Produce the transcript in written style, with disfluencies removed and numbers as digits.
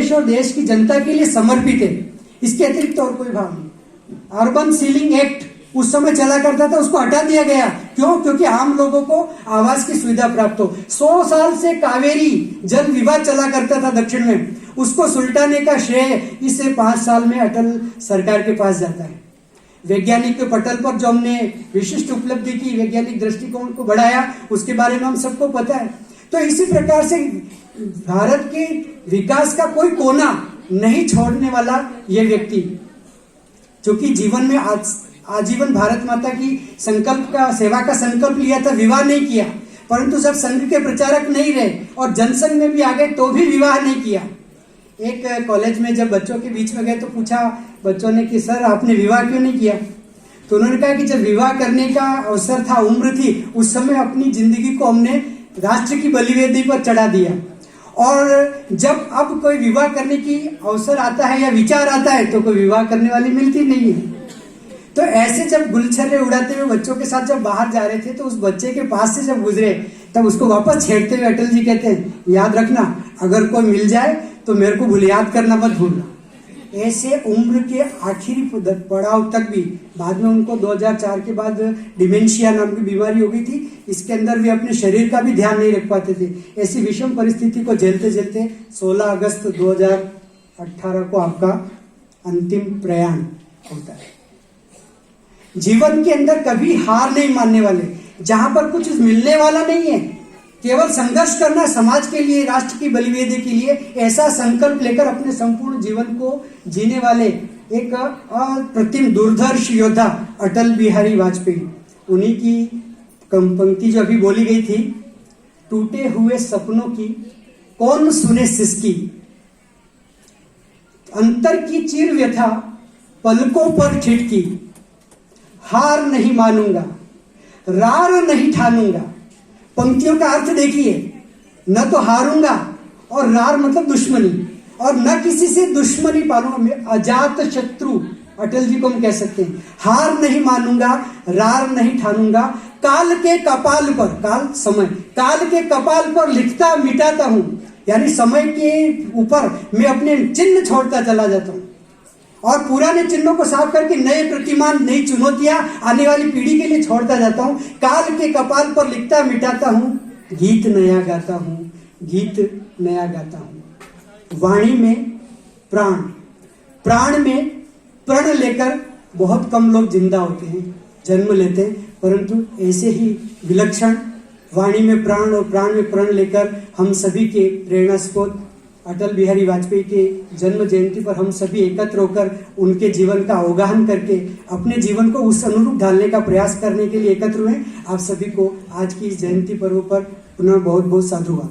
देश और देश की जनता के लिए समर्पित है, इसके अतिरिक्त और कोई भाव नहीं। अर्बन सीलिंग एक्ट उस समय चला करता था, उसको हटा दिया गया। क्यों? क्योंकि आम लोगों को आवास की सुविधा प्राप्त हो। 100 साल से कावेरी जल विवाद चला करता था दक्षिण में, उसको सुलटाने का श्रेय इस 5 साल में अटल सरकार के पास जाता है। वैज्ञानिक पटल पर जो हमने विशिष्ट उपलब्धि की, वैज्ञानिक दृष्टिकोण को बढ़ाया, उसके बारे में हम सबको पता है। तो इसी प्रकार से भारत के विकास का कोई कोना नहीं छोड़ने वाला ये व्यक्ति, जो कि जीवन में आजीवन भारत माता की सेवा का संकल्प लिया था, विवाह नहीं किया, परंतु जब संघ के प्रचारक नहीं रहे और जनसंघ में भी आ गए तो भी विवाह नहीं किया। एक कॉलेज में जब बच्चों के बीच में गए तो पूछा बच्चों ने कि सर आपने विवाह क्यों नहीं किया? तो उन्होंने कहा कि जब विवाह करने का अवसर था, उम्र थी, उस समय अपनी जिंदगी को हमने राष्ट्र की बलिवेदी पर चढ़ा दिया, और जब अब कोई विवाह करने की अवसर आता है या विचार आता है तो कोई विवाह करने वाली मिलती नहीं है। तो ऐसे जब गुलछर्रे उड़ाते हुए बच्चों के साथ जब बाहर जा रहे थे तो उस बच्चे के पास से जब गुजरे तब उसको वापस छेड़ते हुए अटल जी कहते हैं, याद रखना अगर कोई मिल जाए तो मेरे को याद करना मत भूलना। ऐसे उम्र के आखिरी पड़ाव तक भी, बाद में उनको 2004 के बाद डिमेंशिया नाम की बीमारी हो गई थी, इसके अंदर भी अपने शरीर का भी ध्यान नहीं रख पाते थे। ऐसी विषम परिस्थिति को झेलते झेलते 16 अगस्त 2018 को आपका अंतिम प्रयाण होता है। जीवन के अंदर कभी हार नहीं मानने वाले, जहां पर कुछ मिलने वाला नहीं है, केवल संघर्ष करना समाज के लिए, राष्ट्र की बलिवेदी के लिए, ऐसा संकल्प लेकर अपने संपूर्ण जीवन को जीने वाले एक अप्रतिम दूरदर्शी योद्धा अटल बिहारी वाजपेयी। उन्हीं की पंक्ति जो अभी बोली गई थी, टूटे हुए सपनों की कौन सुने सिसकी, अंतर की चिर व्यथा पलकों पर छिटकी, हार नहीं मानूंगा, रार नहीं ठानूंगा। पंक्तियों का अर्थ देखिए, न तो हारूंगा और रार मतलब दुश्मनी, और न किसी से दुश्मनी पालूंगा, मैं अजात शत्रु अटल जी को हम कह सकते हैं। हार नहीं मानूंगा, रार नहीं ठानूंगा, काल के कपाल पर, काल समय, काल के कपाल पर लिखता मिटाता हूं, यानी समय के ऊपर मैं अपने चिन्ह छोड़ता चला जाता हूं और पुराने चिन्हों को साफ करके नए प्रतिमान, नई चुनौतियां आने वाली पीढ़ी के लिए छोड़ता जाता हूं। काल के कपाल पर लिखता मिटाता हूं, गीत नया गाता हूं, गीत नया गाता हूं। वाणी में प्राण, प्राण में प्रण लेकर बहुत कम लोग जिंदा होते हैं, जन्म लेते हैं, परंतु ऐसे ही विलक्षण वाणी में प्राण और प्राण में प्रण लेकर हम सभी के प्रेरणा स्रोत अटल बिहारी वाजपेयी के जन्म जयंती पर हम सभी एकत्र होकर उनके जीवन का अवगाहन करके अपने जीवन को उस अनुरूप ढालने का प्रयास करने के लिए एकत्र हुए। आप सभी को आज की इस जयंती पर्व पर पुनः बहुत बहुत साधुवाद।